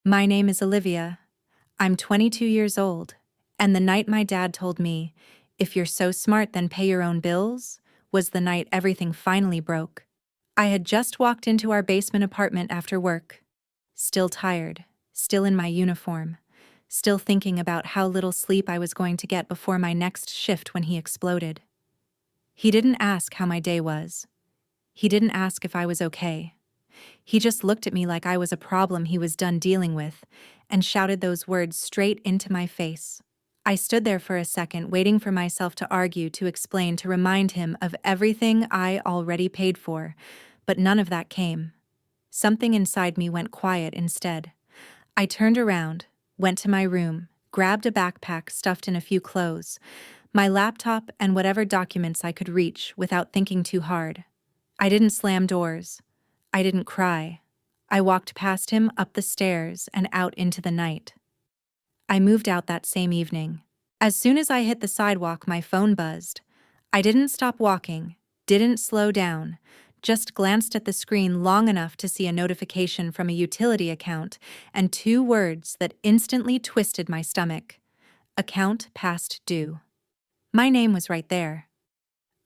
My name is Olivia. I'm 22 years old, and the night my dad told me, "If you're so smart, then pay your own bills," was the night everything finally broke. I had just walked into our basement apartment after work. Still tired, still in my uniform, still thinking about how little sleep I was going to get before my next shift when he exploded. He didn't ask how my day was. He didn't ask if I was okay. He just looked at me like I was a problem he was done dealing with, and shouted those words straight into my face. I stood there for a second, waiting for myself to argue, to explain, to remind him of everything I already paid for, but none of that came. Something inside me went quiet instead. I turned around, went to my room, grabbed a backpack stuffed in a few clothes, my laptop, and whatever documents I could reach without thinking too hard. I didn't slam doors. I didn't cry. I walked past him, up the stairs, and out into the night. I moved out that same evening. As soon as I hit the sidewalk, my phone buzzed. I didn't stop walking, didn't slow down, just glanced at the screen long enough to see a notification from a utility account and two words that instantly twisted my stomach. Account past due. My name was right there.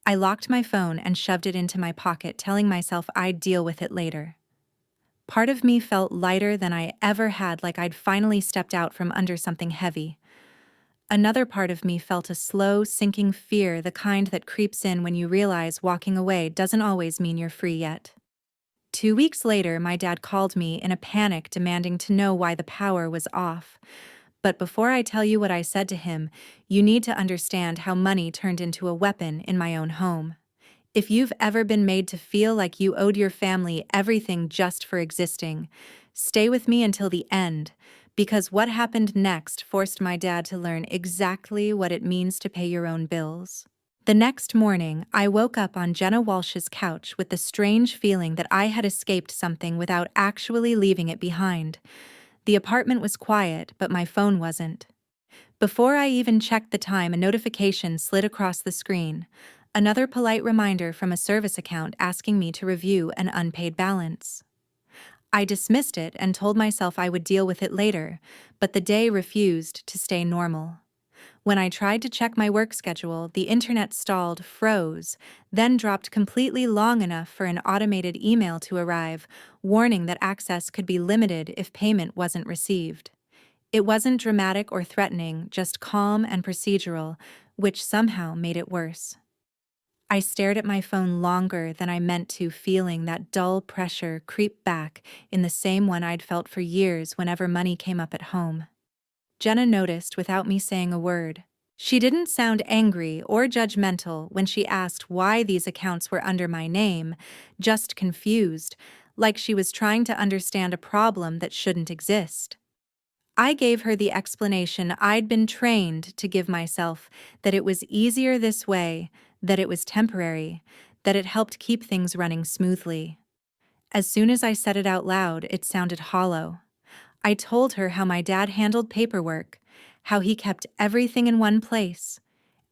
I locked my phone and shoved it into my pocket, telling myself I'd deal with it later. Part of me felt lighter than I ever had, like I'd finally stepped out from under something heavy. Another part of me felt a slow, sinking fear, the kind that creeps in when you realize walking away doesn't always mean you're free yet. 2 weeks later, my dad called me in a panic, demanding to know why the power was off. But before I tell you what I said to him, you need to understand how money turned into a weapon in my own home. If you've ever been made to feel like you owed your family everything just for existing, stay with me until the end, because what happened next forced my dad to learn exactly what it means to pay your own bills. The next morning, I woke up on Jenna Walsh's couch with the strange feeling that I had escaped something without actually leaving it behind. The apartment was quiet, but my phone wasn't. Before I even checked the time, a notification slid across the screen. Another polite reminder from a service account asking me to review an unpaid balance. I dismissed it and told myself I would deal with it later, but the day refused to stay normal. When I tried to check my work schedule, the internet stalled, froze, then dropped completely long enough for an automated email to arrive, warning that access could be limited if payment wasn't received. It wasn't dramatic or threatening, just calm and procedural, which somehow made it worse. I stared at my phone longer than I meant to, feeling that dull pressure creep back in the same one I'd felt for years whenever money came up at home. Jenna noticed without me saying a word. She didn't sound angry or judgmental when she asked why these accounts were under my name, just confused, like she was trying to understand a problem that shouldn't exist. I gave her the explanation I'd been trained to give myself, that it was easier this way, that it was temporary, that it helped keep things running smoothly. As soon as I said it out loud, it sounded hollow. I told her how my dad handled paperwork, how he kept everything in one place,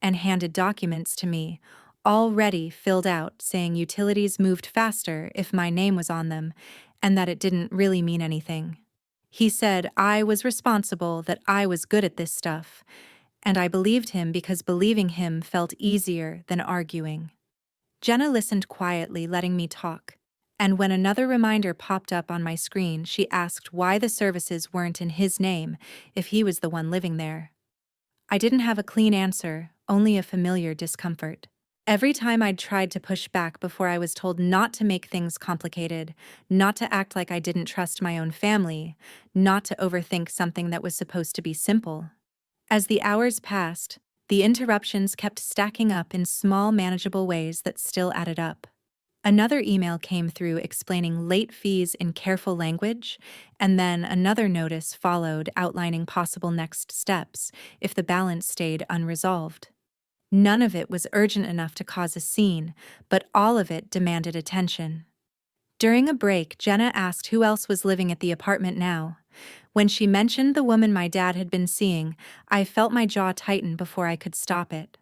and handed documents to me, already filled out, saying utilities moved faster if my name was on them, and that it didn't really mean anything. He said I was responsible, that I was good at this stuff, and I believed him because believing him felt easier than arguing. Jenna listened quietly, letting me talk, and when another reminder popped up on my screen, she asked why the services weren't in his name if he was the one living there. I didn't have a clean answer, only a familiar discomfort. Every time I'd tried to push back before, I was told not to make things complicated, not to act like I didn't trust my own family, not to overthink something that was supposed to be simple. As the hours passed, the interruptions kept stacking up in small, manageable ways that still added up. Another email came through explaining late fees in careful language, and then another notice followed outlining possible next steps if the balance stayed unresolved. None of it was urgent enough to cause a scene, but all of it demanded attention. During a break, Jenna asked who else was living at the apartment now. When she mentioned the woman my dad had been seeing, I felt my jaw tighten before I could stop it.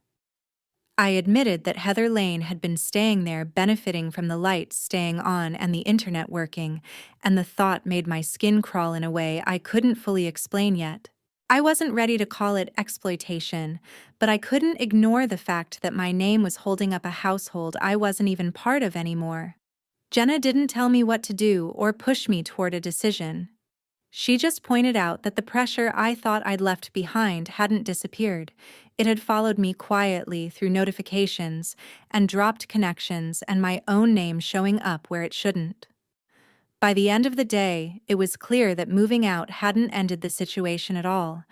I admitted that Heather Lane had been staying there, benefiting from the lights staying on and the internet working, and the thought made my skin crawl in a way I couldn't fully explain yet. I wasn't ready to call it exploitation, but I couldn't ignore the fact that my name was holding up a household I wasn't even part of anymore. Jenna didn't tell me what to do or push me toward a decision. She just pointed out that the pressure I thought I'd left behind hadn't disappeared. It had followed me quietly through notifications and dropped connections and my own name showing up where it shouldn't. By the end of the day, it was clear that moving out hadn't ended the situation at all.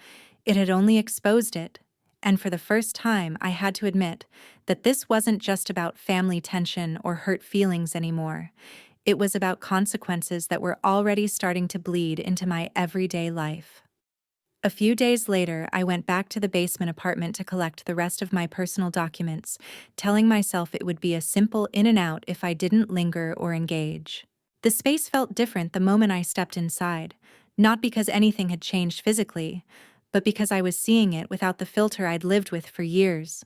It had only exposed it. And for the first time, I had to admit that this wasn't just about family tension or hurt feelings anymore. It was about consequences that were already starting to bleed into my everyday life. A few days later, I went back to the basement apartment to collect the rest of my personal documents, telling myself it would be a simple in and out if I didn't linger or engage. The space felt different the moment I stepped inside, not because anything had changed physically, but because I was seeing it without the filter I'd lived with for years.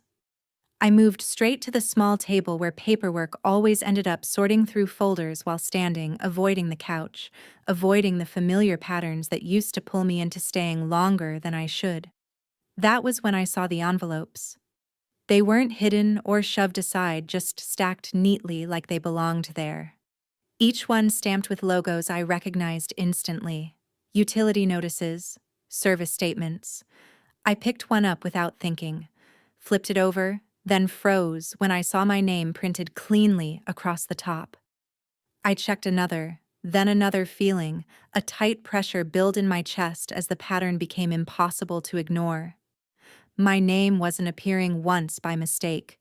I moved straight to the small table where paperwork always ended up, sorting through folders while standing, avoiding the couch, avoiding the familiar patterns that used to pull me into staying longer than I should. That was when I saw the envelopes. They weren't hidden or shoved aside, just stacked neatly like they belonged there. Each one stamped with logos I recognized instantly. Utility notices, service statements. I picked one up without thinking, flipped it over, then froze when I saw my name printed cleanly across the top. I checked another, then another, feeling a tight pressure build in my chest as the pattern became impossible to ignore. My name wasn't appearing once by mistake.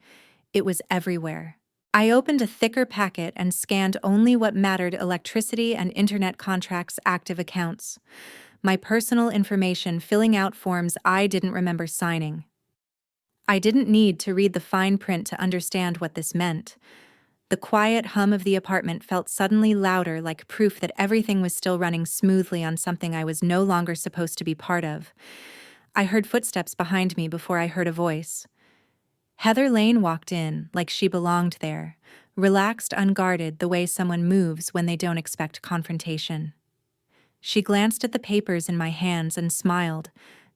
It was everywhere. I opened a thicker packet and scanned only what mattered: electricity and internet contracts, active accounts. My personal information, filling out forms I didn't remember signing. I didn't need to read the fine print to understand what this meant. The quiet hum of the apartment felt suddenly louder, like proof that everything was still running smoothly on something I was no longer supposed to be part of. I heard footsteps behind me before I heard a voice. Heather Lane walked in like she belonged there, relaxed, unguarded, the way someone moves when they don't expect confrontation. She glanced at the papers in my hands and smiled,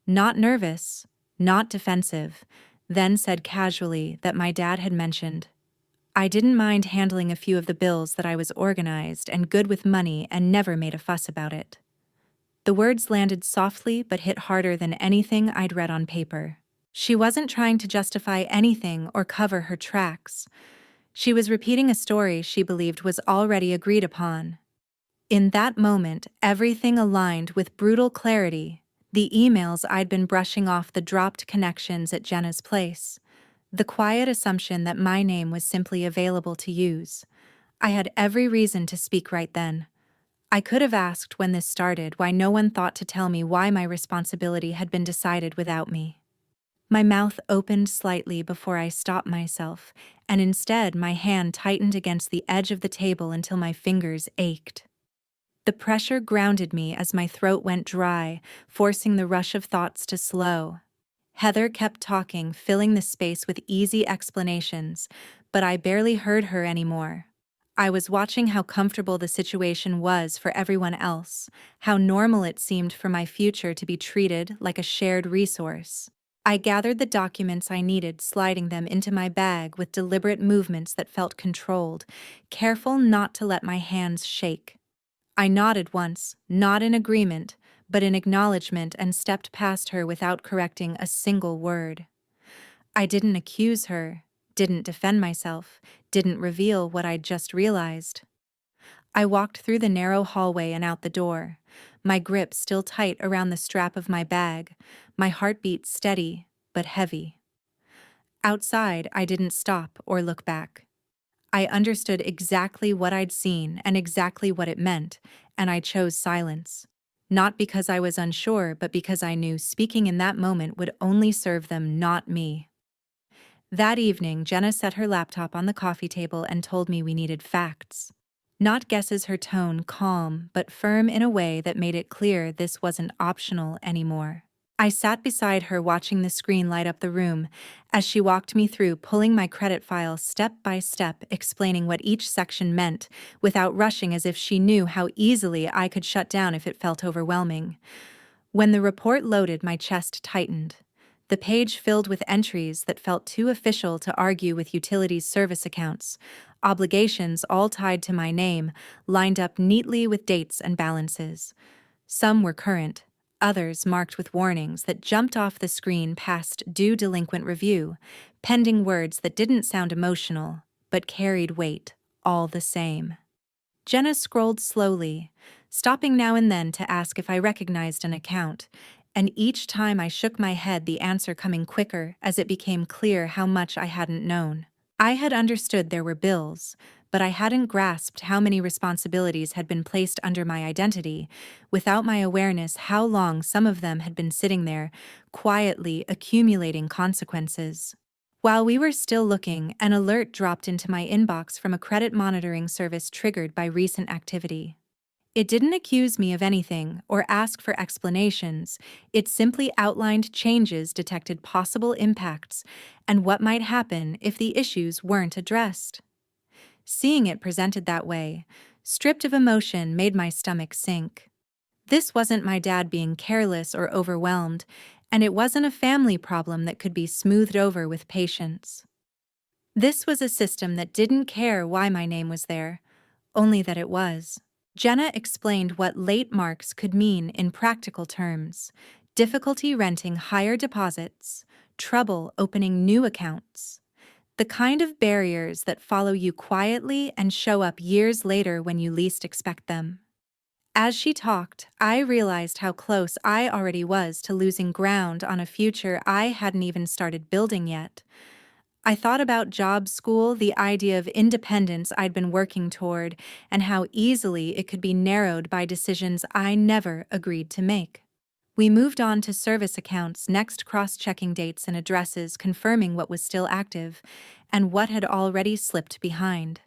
not nervous, not defensive, then said casually that my dad had mentioned I didn't mind handling a few of the bills, that I was organized and good with money and never made a fuss about it. The words landed softly but hit harder than anything I'd read on paper. She wasn't trying to justify anything or cover her tracks. She was repeating a story she believed was already agreed upon. In that moment, everything aligned with brutal clarity. The emails I'd been brushing off, the dropped connections at Jenna's place, the quiet assumption that my name was simply available to use. I had every reason to speak right then. I could have asked when this started, why no one thought to tell me, why my responsibility had been decided without me. My mouth opened slightly before I stopped myself, and instead my hand tightened against the edge of the table until my fingers ached. The pressure grounded me as my throat went dry, forcing the rush of thoughts to slow. Heather kept talking, filling the space with easy explanations, but I barely heard her anymore. I was watching how comfortable the situation was for everyone else, how normal it seemed for my future to be treated like a shared resource. I gathered the documents I needed, sliding them into my bag with deliberate movements that felt controlled, careful not to let my hands shake. I nodded once, not in agreement, but in acknowledgement, and stepped past her without correcting a single word. I didn't accuse her, didn't defend myself, didn't reveal what I'd just realized. I walked through the narrow hallway and out the door, my grip still tight around the strap of my bag, my heartbeat steady but heavy. Outside, I didn't stop or look back. I understood exactly what I'd seen and exactly what it meant, and I chose silence. Not because I was unsure, but because I knew speaking in that moment would only serve them, not me. That evening, Jenna set her laptop on the coffee table and told me we needed facts. Not guesses, her tone calm but firm in a way that made it clear this wasn't optional anymore. I sat beside her watching the screen light up the room as she walked me through pulling my credit file step by step, explaining what each section meant without rushing as if she knew how easily I could shut down if it felt overwhelming. When the report loaded, my chest tightened. The page filled with entries that felt too official to argue with utilities service accounts, obligations all tied to my name, lined up neatly with dates and balances. Some were current, others marked with warnings that jumped off the screen past due delinquent review, pending words that didn't sound emotional, but carried weight, all the same. Jenna scrolled slowly, stopping now and then to ask if I recognized an account, and each time I shook my head, the answer coming quicker as it became clear how much I hadn't known. I had understood there were bills, but I hadn't grasped how many responsibilities had been placed under my identity, without my awareness how long some of them had been sitting there, quietly accumulating consequences. While we were still looking, an alert dropped into my inbox from a credit monitoring service triggered by recent activity. It didn't accuse me of anything or ask for explanations, it simply outlined changes, detected possible impacts, and what might happen if the issues weren't addressed. Seeing it presented that way, stripped of emotion, made my stomach sink. This wasn't my dad being careless or overwhelmed, and it wasn't a family problem that could be smoothed over with patience. This was a system that didn't care why my name was there, only that it was. Jenna explained what late marks could mean in practical terms: difficulty renting higher deposits, trouble opening new accounts. The kind of barriers that follow you quietly and show up years later when you least expect them. As she talked, I realized how close I already was to losing ground on a future I hadn't even started building yet. I thought about job school, the idea of independence I'd been working toward, and how easily it could be narrowed by decisions I never agreed to make. We moved on to service accounts, next cross-checking dates and addresses, confirming what was still active and what had already slipped behind.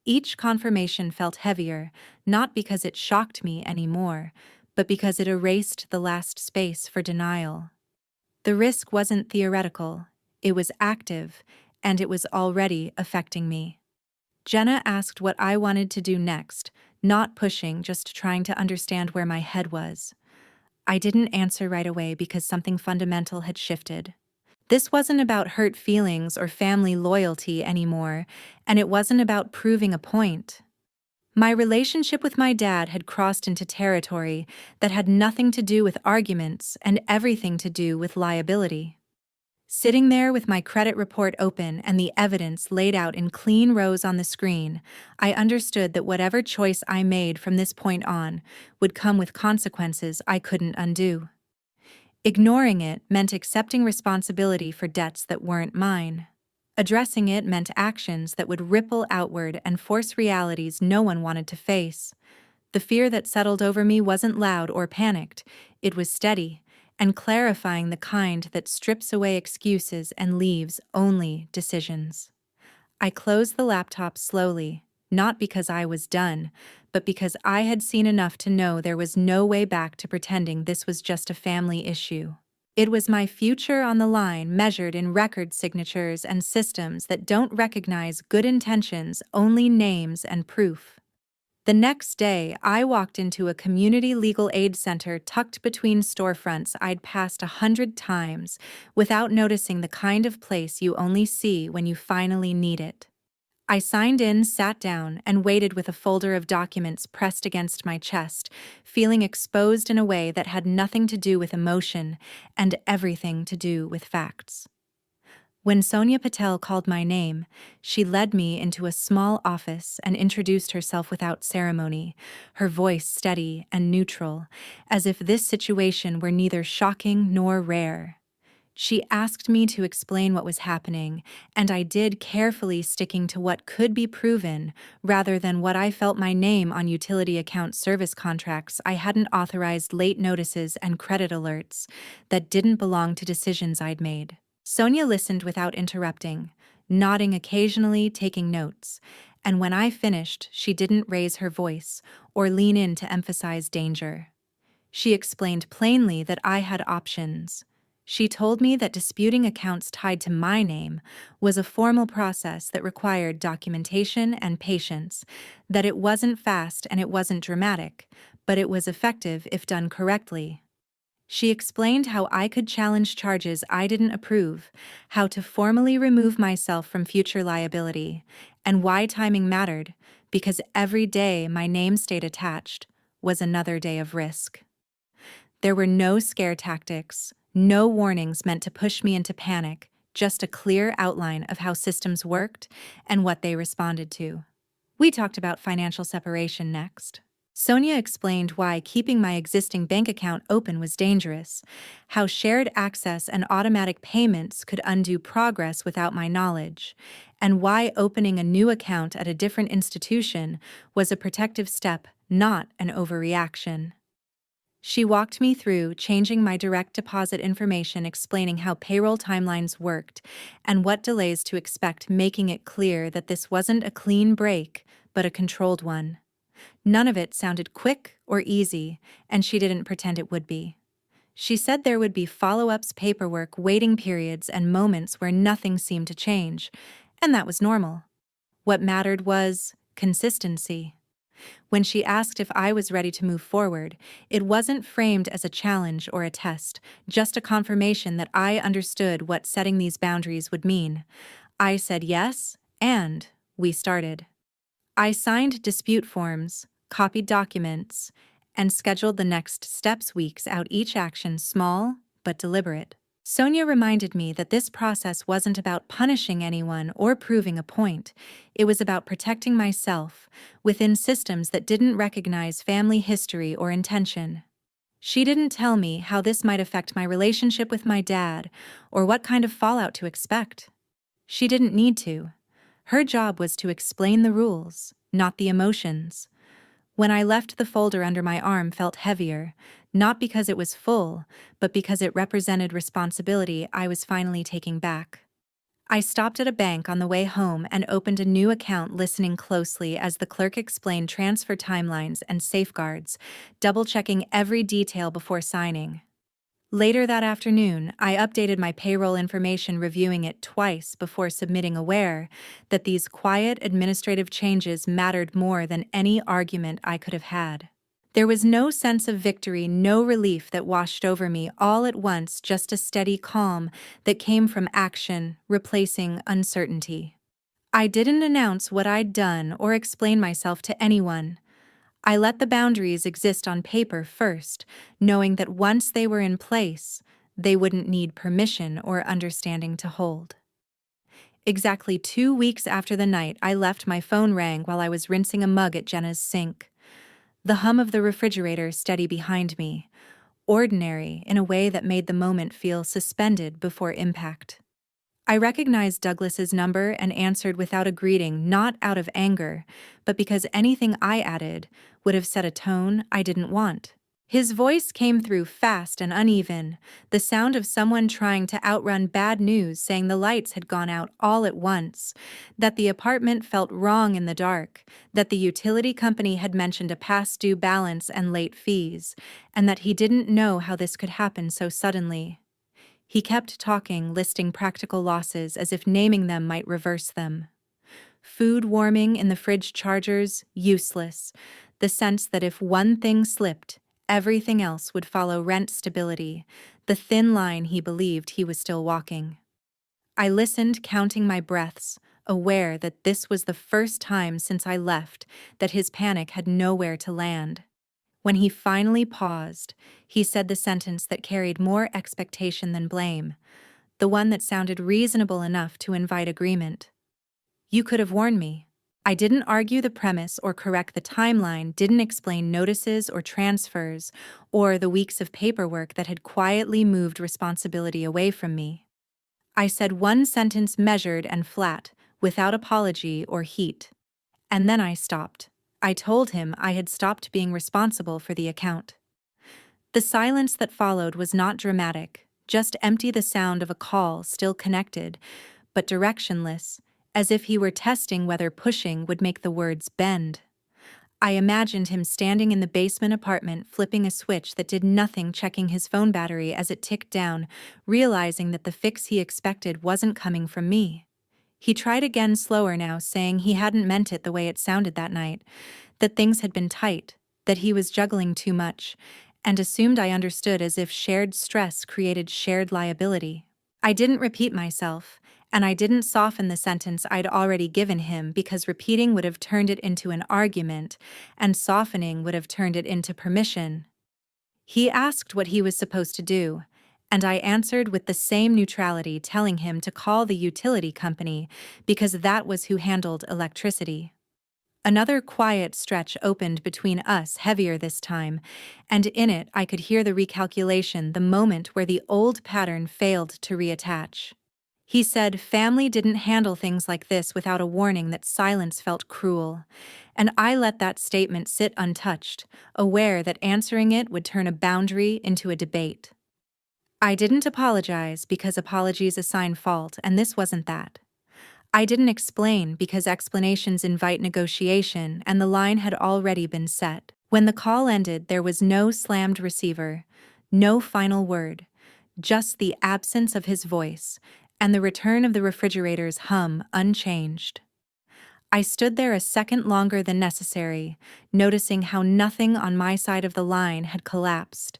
Each confirmation felt heavier, not because it shocked me anymore, but because it erased the last space for denial. The risk wasn't theoretical, it was active, and it was already affecting me. Jenna asked what I wanted to do next, not pushing, just trying to understand where my head was. I didn't answer right away because something fundamental had shifted. This wasn't about hurt feelings or family loyalty anymore, and it wasn't about proving a point. My relationship with my dad had crossed into territory that had nothing to do with arguments and everything to do with liability. Sitting there with my credit report open and the evidence laid out in clean rows on the screen, I understood that whatever choice I made from this point on would come with consequences I couldn't undo. Ignoring it meant accepting responsibility for debts that weren't mine. Addressing it meant actions that would ripple outward and force realities no one wanted to face. The fear that settled over me wasn't loud or panicked, it was steady, and clarifying, the kind that strips away excuses and leaves only decisions. I closed the laptop slowly, not because I was done, but because I had seen enough to know there was no way back to pretending this was just a family issue. It was my future on the line, measured in record signatures and systems that don't recognize good intentions, only names and proof. The next day, I walked into a community legal aid center tucked between storefronts I'd passed 100 times, without noticing the kind of place you only see when you finally need it. I signed in, sat down, and waited with a folder of documents pressed against my chest, feeling exposed in a way that had nothing to do with emotion and everything to do with facts. When Sonia Patel called my name, she led me into a small office and introduced herself without ceremony, her voice steady and neutral, as if this situation were neither shocking nor rare. She asked me to explain what was happening, and I did, carefully sticking to what could be proven rather than what I felt. My name on utility account service contracts I hadn't authorized, late notices and credit alerts that didn't belong to decisions I'd made. Sonia listened without interrupting, nodding occasionally, taking notes, and when I finished, she didn't raise her voice or lean in to emphasize danger. She explained plainly that I had options. She told me that disputing accounts tied to my name was a formal process that required documentation and patience, that it wasn't fast and it wasn't dramatic, but it was effective if done correctly. She explained how I could challenge charges I didn't approve, how to formally remove myself from future liability, and why timing mattered, because every day my name stayed attached was another day of risk. There were no scare tactics, no warnings meant to push me into panic, just a clear outline of how systems worked and what they responded to. We talked about financial separation next. Sonia explained why keeping my existing bank account open was dangerous, how shared access and automatic payments could undo progress without my knowledge, and why opening a new account at a different institution was a protective step, not an overreaction. She walked me through changing my direct deposit information, explaining how payroll timelines worked and what delays to expect, making it clear that this wasn't a clean break, but a controlled one. None of it sounded quick or easy, and she didn't pretend it would be. She said there would be follow-ups, paperwork, waiting periods, and moments where nothing seemed to change, and that was normal. What mattered was consistency. When she asked if I was ready to move forward, it wasn't framed as a challenge or a test, just a confirmation that I understood what setting these boundaries would mean. I said yes, and we started. I signed dispute forms, copied documents, and scheduled the next steps weeks out, each action small but deliberate. Sonia reminded me that this process wasn't about punishing anyone or proving a point. It was about protecting myself within systems that didn't recognize family history or intention. She didn't tell me how this might affect my relationship with my dad or what kind of fallout to expect. She didn't need to. Her job was to explain the rules, not the emotions. When I left, the folder under my arm felt heavier, not because it was full, but because it represented responsibility I was finally taking back. I stopped at a bank on the way home and opened a new account, listening closely as the clerk explained transfer timelines and safeguards, double-checking every detail before signing. Later that afternoon, I updated my payroll information, reviewing it twice before submitting, aware that these quiet administrative changes mattered more than any argument I could have had. There was no sense of victory, no relief that washed over me all at once, just a steady calm that came from action, replacing uncertainty. I didn't announce what I'd done or explain myself to anyone. I let the boundaries exist on paper first, knowing that once they were in place, they wouldn't need permission or understanding to hold. Exactly 2 weeks after the night I left, my phone rang while I was rinsing a mug at Jenna's sink. The hum of the refrigerator steady behind me, ordinary in a way that made the moment feel suspended before impact. I recognized Douglas's number and answered without a greeting, not out of anger, but because anything I added would have set a tone I didn't want. His voice came through fast and uneven, the sound of someone trying to outrun bad news, saying the lights had gone out all at once, that the apartment felt wrong in the dark, that the utility company had mentioned a past due balance and late fees, and that he didn't know how this could happen so suddenly. He kept talking, listing practical losses as if naming them might reverse them. Food warming in the fridge, chargers, useless. The sense that if one thing slipped, everything else would follow. Rent stability, the thin line he believed he was still walking. I listened, counting my breaths, aware that this was the first time since I left that his panic had nowhere to land. When he finally paused, he said the sentence that carried more expectation than blame, the one that sounded reasonable enough to invite agreement. "You could have warned me." I didn't argue the premise or correct the timeline, didn't explain notices or transfers, or the weeks of paperwork that had quietly moved responsibility away from me. I said one sentence, measured and flat, without apology or heat. And then I stopped. I told him I had stopped being responsible for the account. The silence that followed was not dramatic, just empty, the sound of a call still connected, but directionless, as if he were testing whether pushing would make the words bend. I imagined him standing in the basement apartment flipping a switch that did nothing, checking his phone battery as it ticked down, realizing that the fix he expected wasn't coming from me. He tried again, slower now, saying he hadn't meant it the way it sounded that night, that things had been tight, that he was juggling too much, and assumed I understood, as if shared stress created shared liability. I didn't repeat myself, and I didn't soften the sentence I'd already given him, because repeating would have turned it into an argument, and softening would have turned it into permission. He asked what he was supposed to do, and I answered with the same neutrality, telling him to call the utility company because that was who handled electricity. Another quiet stretch opened between us, heavier this time, and in it I could hear the recalculation, the moment where the old pattern failed to reattach. He said family didn't handle things like this without a warning, that silence felt cruel, and I let that statement sit untouched, aware that answering it would turn a boundary into a debate. I didn't apologize because apologies assign fault, and this wasn't that. I didn't explain because explanations invite negotiation, and the line had already been set. When the call ended, there was no slammed receiver, no final word, just the absence of his voice, and the return of the refrigerator's hum unchanged. I stood there a second longer than necessary, noticing how nothing on my side of the line had collapsed,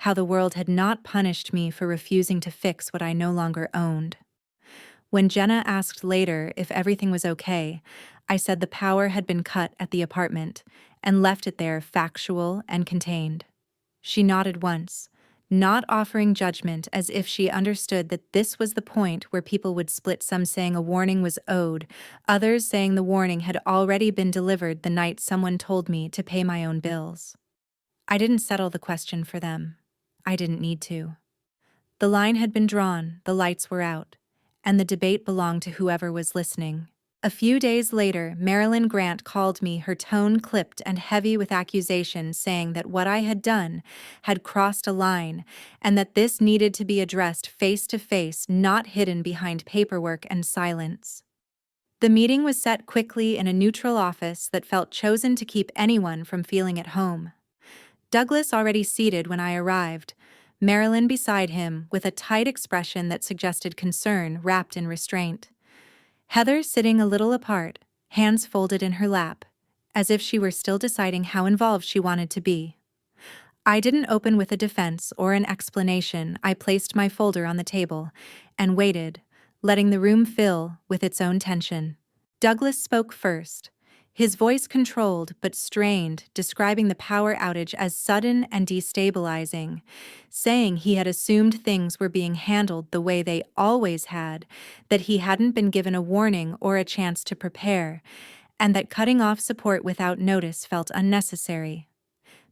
how the world had not punished me for refusing to fix what I no longer owned. When Jenna asked later if everything was okay, I said the power had been cut at the apartment and left it there, factual and contained. She nodded once, not offering judgment, as if she understood that this was the point where people would split, some saying a warning was owed, others saying the warning had already been delivered the night someone told me to pay my own bills. I didn't settle the question for them. I didn't need to. The line had been drawn, the lights were out, and the debate belonged to whoever was listening. A few days later, Marilyn Grant called me, her tone clipped and heavy with accusation, saying that what I had done had crossed a line, and that this needed to be addressed face to face, not hidden behind paperwork and silence. The meeting was set quickly in a neutral office that felt chosen to keep anyone from feeling at home. Douglas already seated when I arrived, Marilyn beside him, with a tight expression that suggested concern wrapped in restraint. Heather sitting a little apart, hands folded in her lap, as if she were still deciding how involved she wanted to be. I didn't open with a defense or an explanation. I placed my folder on the table and waited, letting the room fill with its own tension. Douglas spoke first, his voice controlled but strained, describing the power outage as sudden and destabilizing, saying he had assumed things were being handled the way they always had, that he hadn't been given a warning or a chance to prepare, and that cutting off support without notice felt unnecessary.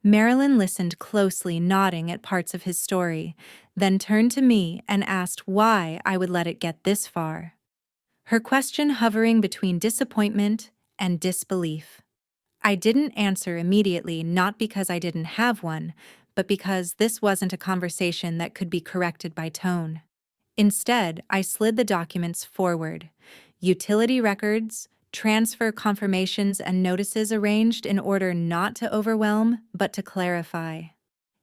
Marilyn listened closely, nodding at parts of his story, then turned to me and asked why I would let it get this far. Her question hovering between disappointment and disbelief. I didn't answer immediately, not because I didn't have one, but because this wasn't a conversation that could be corrected by tone. Instead, I slid the documents forward. Utility records, transfer confirmations, and notices arranged in order not to overwhelm, but to clarify.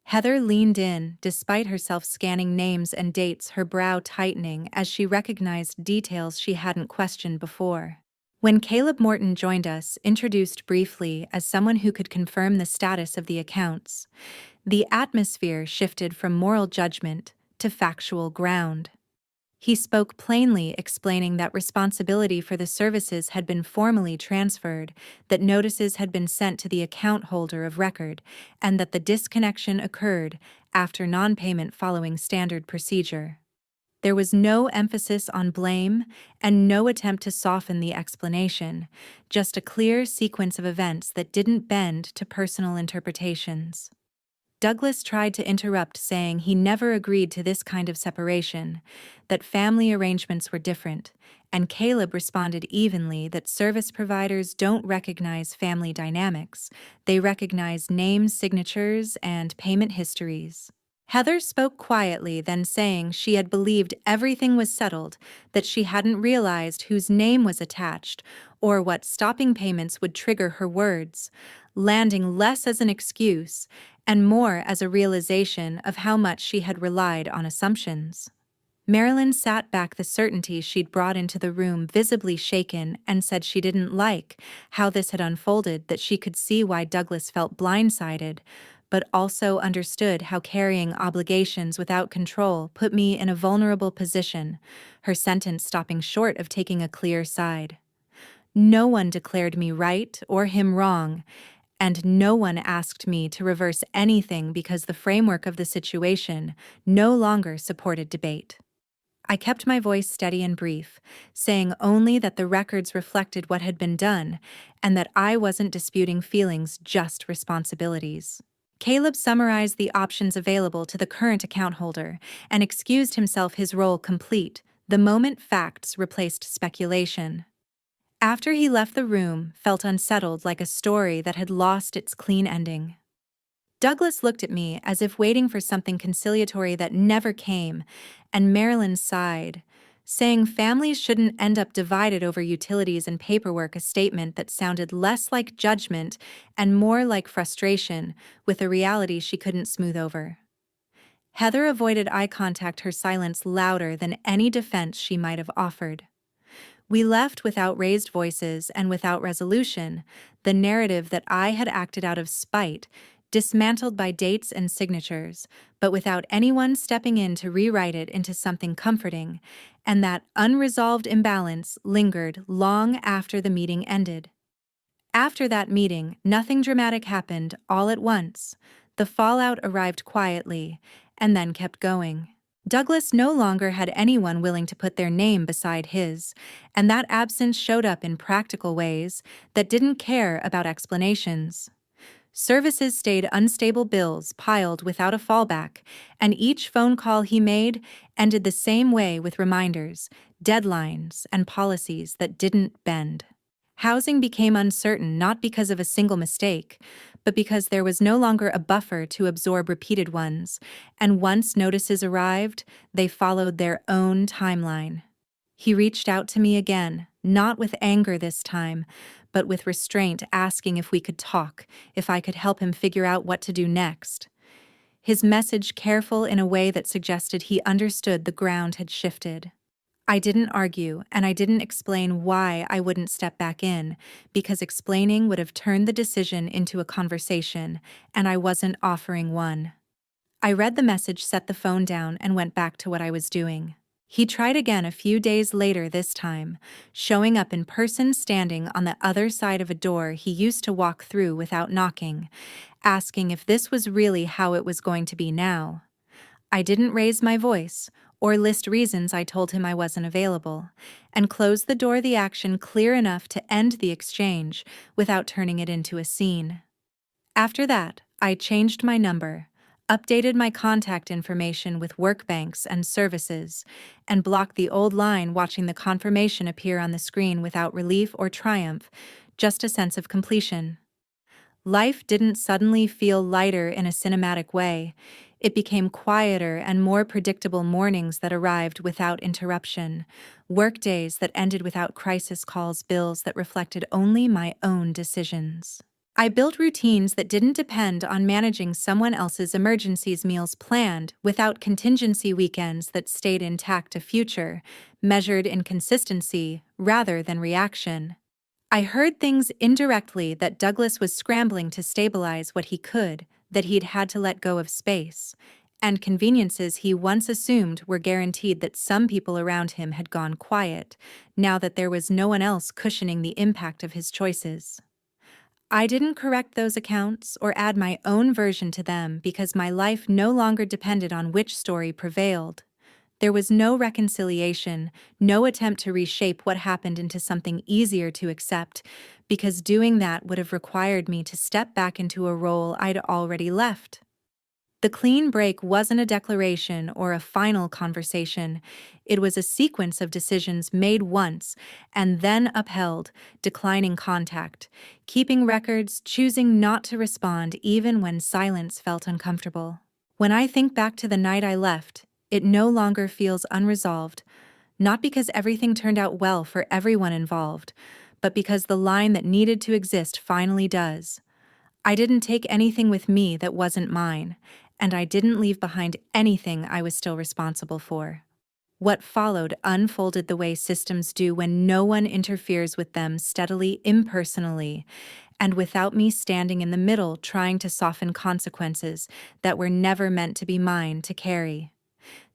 Heather leaned in, despite herself scanning names and dates, her brow tightening as she recognized details she hadn't questioned before. When Caleb Morton joined us, introduced briefly as someone who could confirm the status of the accounts, the atmosphere shifted from moral judgment to factual ground. He spoke plainly, explaining that responsibility for the services had been formally transferred, that notices had been sent to the account holder of record, and that the disconnection occurred after non-payment following standard procedure. There was no emphasis on blame and no attempt to soften the explanation, just a clear sequence of events that didn't bend to personal interpretations. Douglas tried to interrupt, saying he never agreed to this kind of separation, that family arrangements were different, and Caleb responded evenly that service providers don't recognize family dynamics, they recognize names, signatures, and payment histories. Heather spoke quietly, then saying she had believed everything was settled, that she hadn't realized whose name was attached or what stopping payments would trigger her words, landing less as an excuse and more as a realization of how much she had relied on assumptions. Marilyn sat back, the certainty she'd brought into the room visibly shaken, and said she didn't like how this had unfolded, that she could see why Douglas felt blindsided, but also understood how carrying obligations without control put me in a vulnerable position, her sentence stopping short of taking a clear side. No one declared me right or him wrong, and no one asked me to reverse anything because the framework of the situation no longer supported debate. I kept my voice steady and brief, saying only that the records reflected what had been done and that I wasn't disputing feelings, just responsibilities. Caleb summarized the options available to the current account holder and excused himself, his role complete, the moment facts replaced speculation. After he left the room, felt unsettled, like a story that had lost its clean ending. Douglas looked at me as if waiting for something conciliatory that never came, and Marilyn sighed, saying families shouldn't end up divided over utilities and paperwork, a statement that sounded less like judgment and more like frustration with a reality she couldn't smooth over. Heather avoided eye contact, her silence louder than any defense she might have offered. We left without raised voices and without resolution, the narrative that I had acted out of spite, dismantled by dates and signatures, but without anyone stepping in to rewrite it into something comforting, and that unresolved imbalance lingered long after the meeting ended. After that meeting, nothing dramatic happened all at once. The fallout arrived quietly, and then kept going. Douglas no longer had anyone willing to put their name beside his, and that absence showed up in practical ways that didn't care about explanations. Services stayed unstable, bills piled without a fallback, and each phone call he made ended the same way, with reminders, deadlines, and policies that didn't bend. Housing became uncertain, not because of a single mistake, but because there was no longer a buffer to absorb repeated ones, and once notices arrived, they followed their own timeline. He reached out to me again, not with anger this time, but with restraint, asking if we could talk, if I could help him figure out what to do next. His message careful in a way that suggested he understood the ground had shifted. I didn't argue, and I didn't explain why I wouldn't step back in, because explaining would have turned the decision into a conversation, and I wasn't offering one. I read the message, set the phone down, and went back to what I was doing. He tried again a few days later, this time, showing up in person, standing on the other side of a door he used to walk through without knocking, asking if this was really how it was going to be now. I didn't raise my voice or list reasons. I told him I wasn't available, and closed the door, the action clear enough to end the exchange without turning it into a scene. After that, I changed my number, updated my contact information with work banks and services, and blocked the old line, watching the confirmation appear on the screen without relief or triumph, just a sense of completion. Life didn't suddenly feel lighter in a cinematic way. It became quieter and more predictable, mornings that arrived without interruption, workdays that ended without crisis calls, bills that reflected only my own decisions. I built routines that didn't depend on managing someone else's emergencies, meals planned without contingency, weekends that stayed intact, a future measured in consistency rather than reaction. I heard things indirectly: that Douglas was scrambling to stabilize what he could, that he'd had to let go of space and conveniences he once assumed were guaranteed, that some people around him had gone quiet, now that there was no one else cushioning the impact of his choices. I didn't correct those accounts or add my own version to them, because my life no longer depended on which story prevailed. There was no reconciliation, no attempt to reshape what happened into something easier to accept, because doing that would have required me to step back into a role I'd already left. The clean break wasn't a declaration or a final conversation. It was a sequence of decisions made once and then upheld: declining contact, keeping records, choosing not to respond even when silence felt uncomfortable. When I think back to the night I left, it no longer feels unresolved, not because everything turned out well for everyone involved, but because the line that needed to exist finally does. I didn't take anything with me that wasn't mine, and I didn't leave behind anything I was still responsible for. What followed unfolded the way systems do when no one interferes with them steadily, impersonally, and without me standing in the middle trying to soften consequences that were never meant to be mine to carry.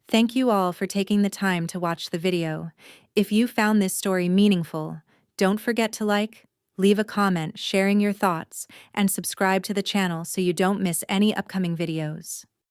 Thank you all for taking the time to watch the video. If you found this story meaningful, don't forget to like, leave a comment sharing your thoughts, and subscribe to the channel so you don't miss any upcoming videos.